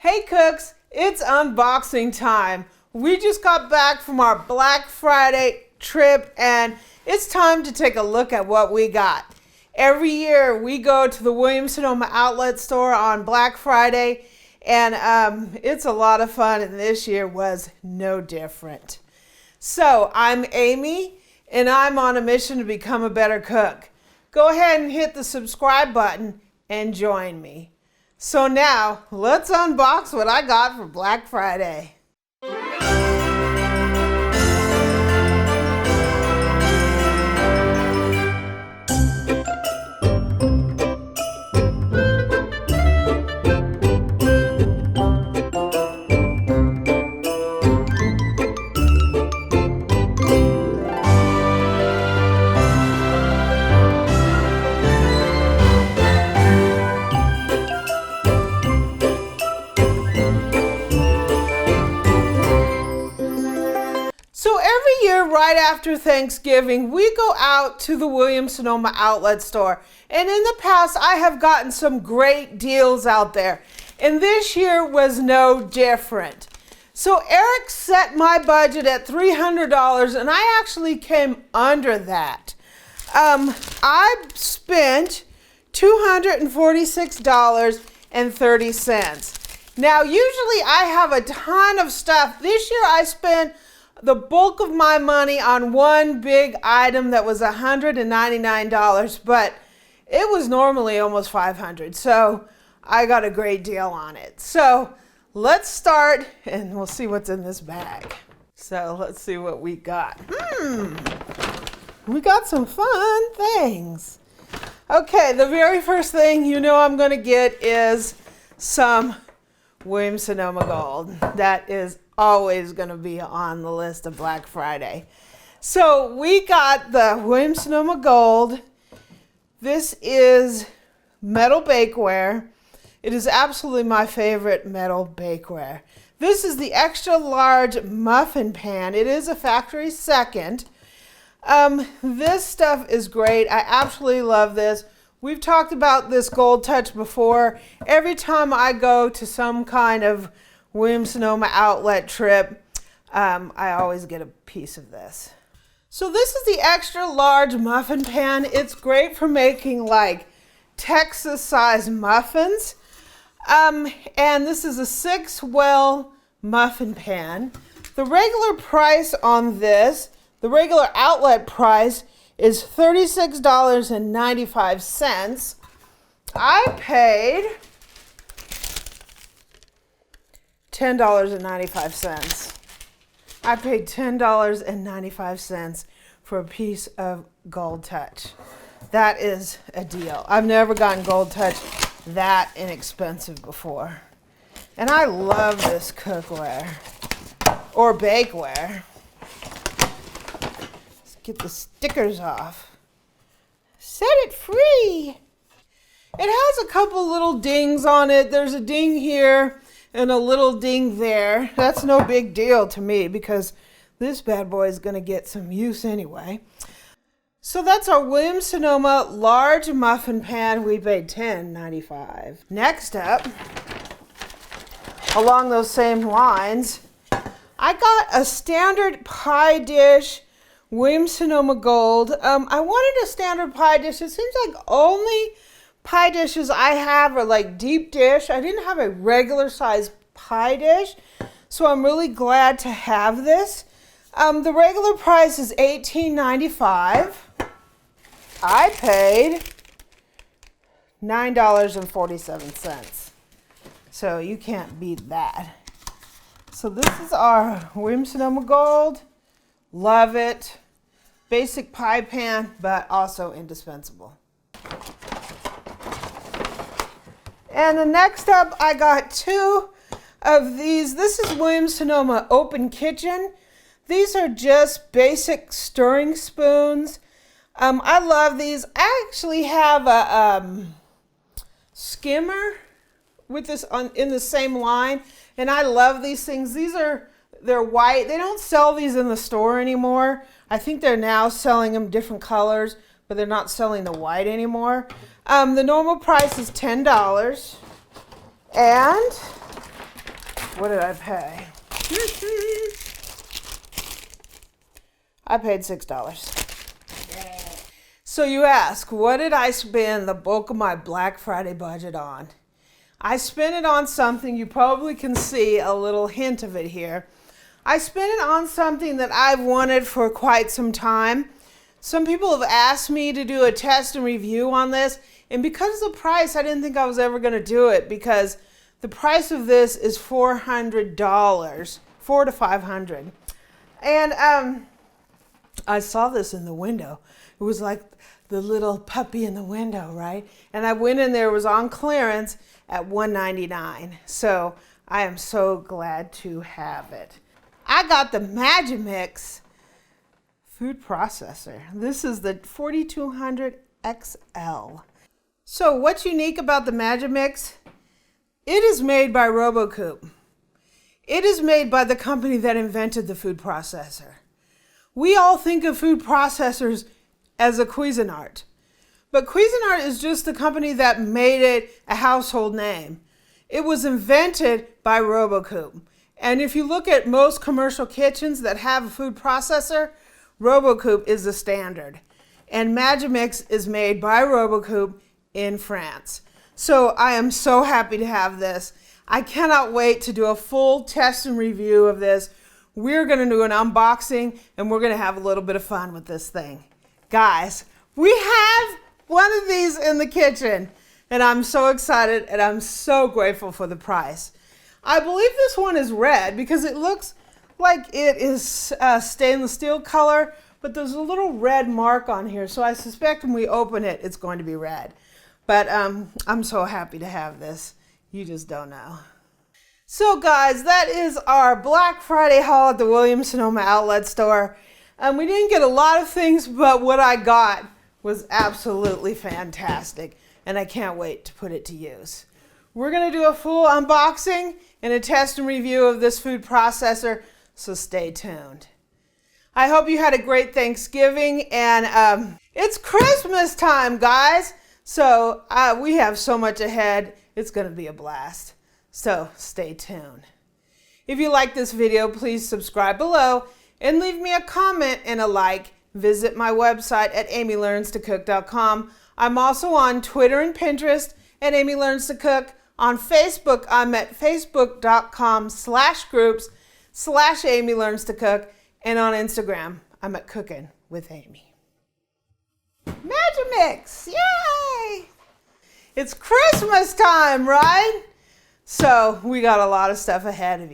Hey cooks, it's unboxing time. We just got back from our Black Friday trip and it's time to take a look at what we got. Every year we go to the Williams-Sonoma outlet store on Black Friday and it's a lot of fun, and this year was no different. So I'm Amy and I'm on a mission to become a better cook. Go ahead and hit the subscribe button and join me. So now, let's unbox what I got for Black Friday. So every year right after Thanksgiving, we go out to the Williams-Sonoma outlet store. And in the past, I have gotten some great deals out there. And this year was no different. So Eric set my budget at $300 and I actually came under that. I spent $246.30. Now usually I have a ton of stuff. This year I spent the bulk of my money on one big item that was $199, but it was normally almost $500, so I got a great deal on it. So let's start and we'll see what's in this bag. So let's see what we got. We got some fun things. Okay, the very first thing you know I'm gonna get is some Williams-Sonoma Gold. That is always going to be on the list of Black Friday. So we got the Williams-Sonoma Gold. This is metal bakeware. It is absolutely my favorite metal bakeware. This is the extra large muffin pan. It is a factory second. This stuff is great. I absolutely love this. We've talked about this Goldtouch before. Every time I go to some kind of Williams-Sonoma outlet trip, I always get a piece of this. So this is the extra large muffin pan. It's great for making like Texas-sized muffins. And this is a 6-well muffin pan. The regular price on this, the regular outlet price, is $36.95. I paid $10.95. I paid $10.95 for a piece of Goldtouch. That is a deal. I've never gotten Goldtouch that inexpensive before. And I love this cookware or bakeware. Let's get the stickers off. Set it free. It has a couple little dings on it. There's a ding here and a little ding there. That's no big deal to me because this bad boy is going to get some use anyway. So that's our Williams-Sonoma large muffin pan. We paid $10.95. Next up, along those same lines, I got a standard pie dish Williams-Sonoma Gold. I wanted a standard pie dish. It seems like only pie dishes I have are like deep dish. I didn't have a regular size pie dish, so I'm really glad to have this. The regular price is $18.95. I paid $9.47. So you can't beat that. So this is our Williams-Sonoma Gold. Love it. Basic pie pan, but also indispensable. And the next up, I got two of these. This is Williams-Sonoma Open Kitchen. These are just basic stirring spoons. I love these. I actually have a skimmer with this in the same line, and I love these things. They're white. They don't sell these in the store anymore. I think they're now selling them different colors, but they're not selling the white anymore. The normal price is $10. And What did I pay? I paid $6. So you ask, what did I spend the bulk of my Black Friday budget on? I spent it on something, you probably can see a little hint of it here. I spent it on something that I've wanted for quite some time. Some people have asked me to do a test and review on this, and because of the price, I didn't think I was ever going to do it because the price of this is $400, $400 to $500. And I saw this in the window. It was like the little puppy in the window, right? And I went in there, it was on clearance at $199. So I am so glad to have it. I got the Magimix Food Processor. This is the 4200 XL. So what's unique about the Magimix? It is made by RoboCoupe. It is made by the company that invented the food processor. We all think of food processors as a Cuisinart, but Cuisinart is just the company that made it a household name. It was invented by RoboCoupe. And if you look at most commercial kitchens that have a food processor, RoboCoupe is the standard. And Magimix is made by RoboCoupe in France. So I am so happy to have this. I cannot wait to do a full test and review of this. We're going to do an unboxing and we're going to have a little bit of fun with this thing. Guys, we have one of these in the kitchen and I'm so excited and I'm so grateful for the price. I believe this one is red because it looks like it is stainless steel color, but there's a little red mark on here. So I suspect when we open it, it's going to be red. But I'm so happy to have this. You just don't know. So guys, that is our Black Friday haul at the Williams-Sonoma outlet store. We didn't get a lot of things, but what I got was absolutely fantastic. And I can't wait to put it to use. We're going to do a full unboxing and a test and review of this food processor, so stay tuned. I hope you had a great Thanksgiving, and it's Christmas time, guys. So we have so much ahead. It's going to be a blast. So stay tuned. If you like this video, please subscribe below and leave me a comment and a like. Visit my website at amylearnstocook.com. I'm also on Twitter and Pinterest at Amy Learns to Cook. On Facebook, I'm at facebook.com/groups/Amy Learns to Cook. And on Instagram, I'm at Cooking with Amy. Magimix, yay! It's Christmas time, right? So we got a lot of stuff ahead of